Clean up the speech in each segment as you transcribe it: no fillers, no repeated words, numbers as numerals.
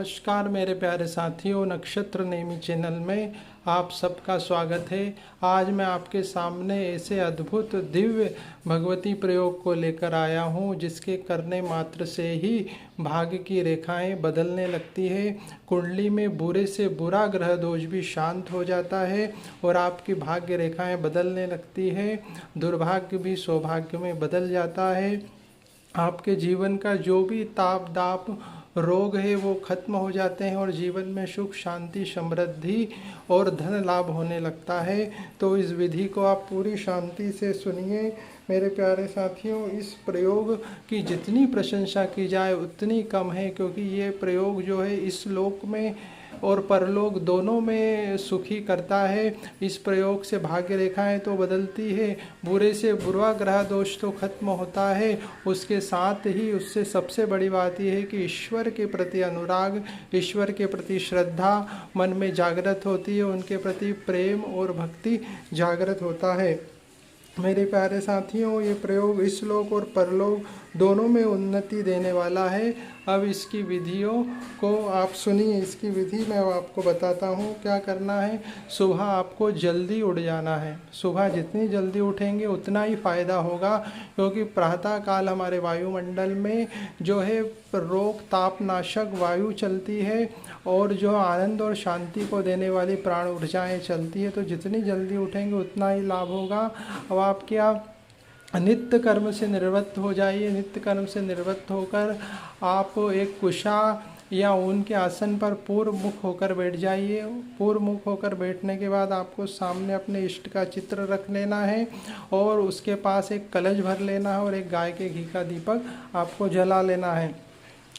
नमस्कार मेरे प्यारे साथियों, नक्षत्र नेमी चैनल में आप सबका स्वागत है। आज मैं आपके सामने ऐसे अद्भुत दिव्य भगवती प्रयोग को लेकर आया हूँ जिसके करने मात्र से ही भाग्य की रेखाएं बदलने लगती है। कुंडली में बुरे से बुरा ग्रह दोष भी शांत हो जाता है और आपकी भाग्य रेखाएं बदलने लगती है। दुर्भाग्य भी सौभाग्य में बदल जाता है। आपके जीवन का जो भी ताप दाप रोग है वो खत्म हो जाते हैं और जीवन में सुख शांति समृद्धि और धन लाभ होने लगता है। तो इस विधि को आप पूरी शांति से सुनिए मेरे प्यारे साथियों। इस प्रयोग की जितनी प्रशंसा की जाए उतनी कम है, क्योंकि ये प्रयोग जो है इस लोक में और परलोक दोनों में सुखी करता है। इस प्रयोग से भाग्य रेखाएं तो बदलती है, बुरे से बुरा ग्रह दोष तो खत्म होता है। उसके साथ ही उससे सबसे बड़ी बात यह है कि ईश्वर के प्रति अनुराग, ईश्वर के प्रति श्रद्धा मन में जागृत होती है, उनके प्रति प्रेम और भक्ति जागृत होता है। मेरे प्यारे साथियों, ये प्रयोग इस लोक और परलोक दोनों में उन्नति देने वाला है। अब इसकी विधियों को आप सुनिए। इसकी विधि मैं आपको बताता हूँ क्या करना है। सुबह आपको जल्दी उठ जाना है। सुबह जितनी जल्दी उठेंगे उतना ही फ़ायदा होगा, क्योंकि प्रातः काल हमारे वायुमंडल में जो है रोग तापनाशक वायु चलती है और जो आनंद और शांति को देने वाली प्राण ऊर्जाएँ चलती है। तो जितनी जल्दी उठेंगे उतना ही लाभ होगा। अब आप क्या नित्य कर्म से निवृत्त हो जाइए। नित्य कर्म से निवृत्त होकर आप एक कुशा या ऊन के आसन पर पूर्व मुख होकर बैठ जाइए। पूर्व मुख होकर बैठने के बाद आपको सामने अपने इष्ट का चित्र रख लेना है और उसके पास एक कलश भर लेना है और एक गाय के घी का दीपक आपको जला लेना है।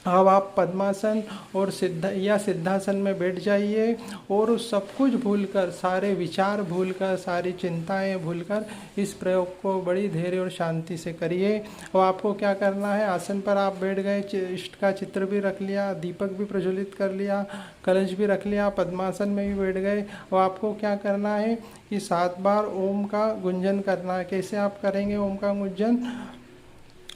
अब आप पद्मासन और सिद्धासन में बैठ जाइए और सब कुछ भूलकर, सारे विचार भूलकर, सारी चिंताएं भूलकर इस प्रयोग को बड़ी धैर्य और शांति से करिए। अब आपको क्या करना है, आसन पर आप बैठ गए, इष्ट का चित्र भी रख लिया, दीपक भी प्रज्वलित कर लिया, कलश भी रख लिया, पद्मासन में भी बैठ गए। अब आपको क्या करना है कि 7 बार ओम का गुंजन करना है। कैसे आप करेंगे ओम का गुंजन?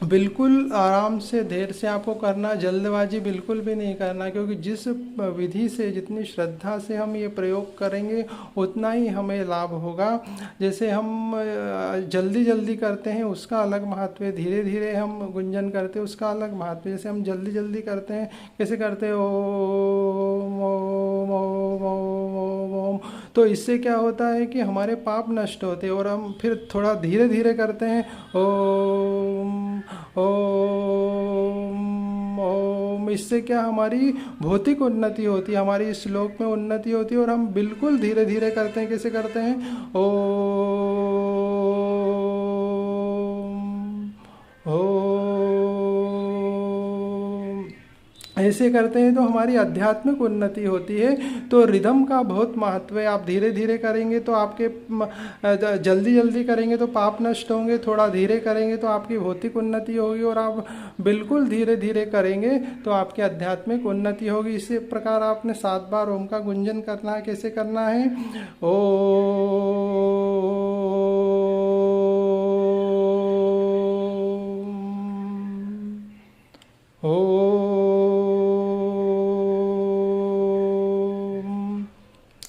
बिल्कुल आराम से धैर्य से आपको करना, जल्दबाजी बिल्कुल भी नहीं करना, क्योंकि जिस विधि से, जितनी श्रद्धा से हम ये प्रयोग करेंगे उतना ही हमें लाभ होगा। जैसे हम जल्दी जल्दी करते हैं उसका अलग महत्व है, धीरे धीरे हम गुंजन करते हैं उसका अलग महत्व है। जैसे हम जल्दी जल्दी करते हैं, कैसे करते हैं, ओम ओम ओम ओम ओम, तो इससे क्या होता है कि हमारे पाप नष्ट होते हैं। और हम फिर थोड़ा धीरे धीरे करते हैं, ओम ओम ओम, इससे क्या हमारी भौतिक उन्नति होती है, हमारी इस श्लोक में उन्नति होती है। और हम बिल्कुल धीरे धीरे करते हैं। कैसे करते हैं, ओम ओम, ऐसे करते हैं तो हमारी आध्यात्मिक उन्नति होती है। तो रिदम का बहुत महत्व है। आप धीरे धीरे करेंगे तो आपके, जल्दी जल्दी करेंगे तो पाप नष्ट होंगे, थोड़ा धीरे करेंगे तो आपकी भौतिक उन्नति होगी, और आप बिल्कुल धीरे धीरे करेंगे तो आपकी आध्यात्मिक उन्नति होगी। इसी प्रकार आपने 7 बार ओम का गुंजन करना है। कैसे करना है, ओम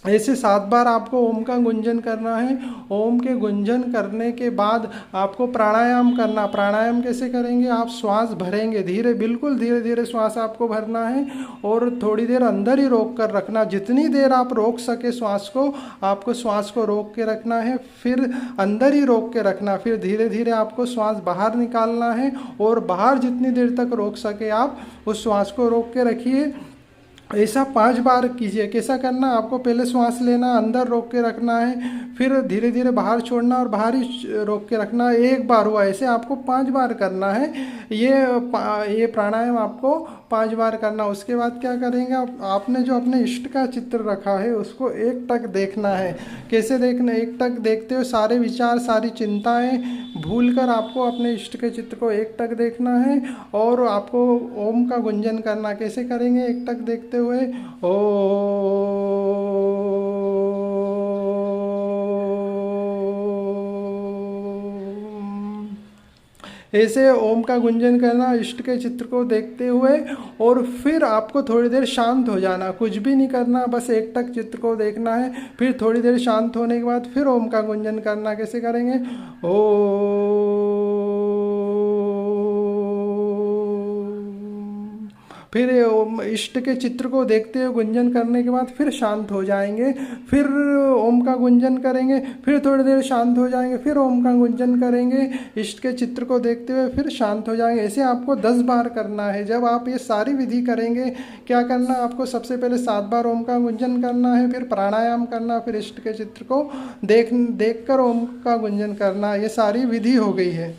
ऐसे 7 बार आपको ओम का गुंजन करना है। ओम के गुंजन करने के बाद आपको प्राणायाम करना। प्राणायाम कैसे करेंगे, आप श्वास भरेंगे धीरे, बिल्कुल धीरे धीरे श्वास आपको भरना है और थोड़ी देर अंदर ही रोक कर रखना। जितनी देर आप रोक सके श्वास को, आपको श्वास को रोक के रखना है, फिर अंदर ही रोक के रखना, फिर धीरे धीरे आपको श्वास बाहर निकालना है और बाहर जितनी देर तक रोक सके आप उस श्वास को रोक के रखिए। ऐसा 5 बार कीजिए। कैसा करना, आपको पहले श्वास लेना, अंदर रोक के रखना है, फिर धीरे धीरे बाहर छोड़ना और बाहर ही रोक के रखना। 1 बार हुआ, ऐसे आपको 5 बार करना है। ये प्राणायाम आपको 5 बार करना। उसके बाद क्या करेंगे, आपने जो अपने इष्ट का चित्र रखा है उसको एक टक देखना है। कैसे देखना, एक टक देखते हो सारे विचार सारी चिंताएं भूल कर आपको अपने इष्ट के चित्र को एक टक देखना है और आपको ओम का गुंजन करना। कैसे करेंगे, एक टक देखते हुए, ऐसे ओम का गुंजन करना इष्ट के चित्र को देखते हुए, और फिर आपको थोड़ी देर शांत हो जाना, कुछ भी नहीं करना, बस एकटक चित्र को देखना है। फिर थोड़ी देर शांत होने के बाद फिर ओम का गुंजन करना। कैसे करेंगे? ओ, फिर इष्ट के चित्र को देखते हुए गुंजन करने के बाद फिर शांत हो जाएंगे, फिर ओम का गुंजन करेंगे, फिर थोड़ी देर शांत हो जाएंगे, फिर ओम का गुंजन करेंगे, इष्ट के चित्र को देखते हुए फिर शांत हो जाएंगे। ऐसे आपको 10 बार करना है। जब आप ये सारी विधि करेंगे, क्या करना आपको? सबसे पहले 7 बार ओम का गुंजन करना है, फिर प्राणायाम करना, फिर इष्ट के चित्र को देख कर ओम का गुंजन करना। ये सारी विधि हो गई है।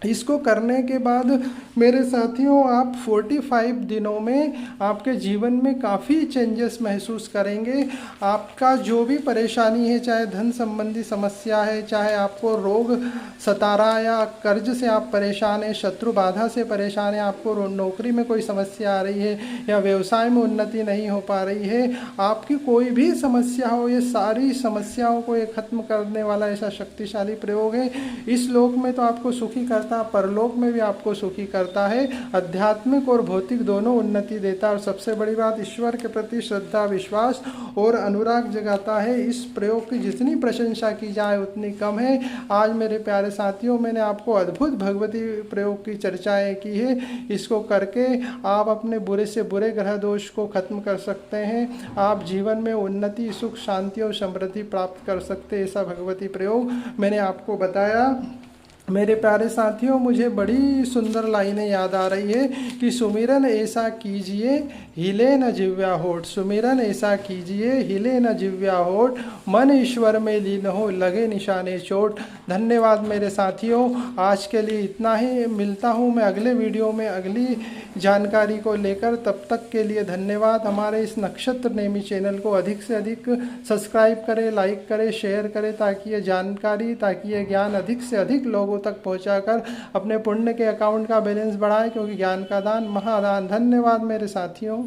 इसको करने के बाद मेरे साथियों, आप 45 दिनों में आपके जीवन में काफ़ी चेंजेस महसूस करेंगे। आपका जो भी परेशानी है, चाहे धन संबंधी समस्या है, चाहे आपको रोग सता रहा है, या कर्ज से आप परेशान हैं, शत्रु बाधा से परेशान हैं, आपको नौकरी में कोई समस्या आ रही है, या व्यवसाय में उन्नति नहीं हो पा रही है, आपकी कोई भी समस्या हो, ये सारी समस्याओं को ये खत्म करने वाला ऐसा शक्तिशाली प्रयोग है। इस लोक में तो आपको सुखी करता, परलोक में भी आपको सुखी करता है, आध्यात्मिक और भौतिक दोनों उन्नति देता है, और सबसे बड़ी बात, ईश्वर के प्रति श्रद्धा, विश्वास और अनुराग जगाता है। इस प्रयोग की जितनी प्रशंसा की जाए उतनी कम है। आज मेरे प्यारे साथियों, मैंने आपको अद्भुत भगवती प्रयोग की चर्चाएं की है। इसको करके आप अपने बुरे से बुरे ग्रह दोष को खत्म कर सकते हैं, आप जीवन में उन्नति, सुख, शांति और समृद्धि प्राप्त कर सकते हैं। ऐसा भगवती प्रयोग मैंने आपको बताया। मेरे प्यारे साथियों, मुझे बड़ी सुंदर लाइनें याद आ रही है कि सुमिरन ऐसा कीजिए हिले न जिव्या होठ, सुमिरन ऐसा कीजिए हिले न जिव्या होठ, मन ईश्वर में लीन हो लगे निशाने चोट। धन्यवाद मेरे साथियों, आज के लिए इतना ही। मिलता हूँ मैं अगले वीडियो में अगली जानकारी को लेकर। तब तक के लिए धन्यवाद। हमारे इस नक्षत्र नेमी चैनल को अधिक से अधिक सब्सक्राइब करें, लाइक करें, शेयर करें, ताकि ये जानकारी, ताकि ये ज्ञान अधिक से अधिक लोगों तक पहुंचाकर अपने पुण्य के अकाउंट का बैलेंस बढ़ाएं, क्योंकि ज्ञान का दान महादान। धन्यवाद मेरे साथियों।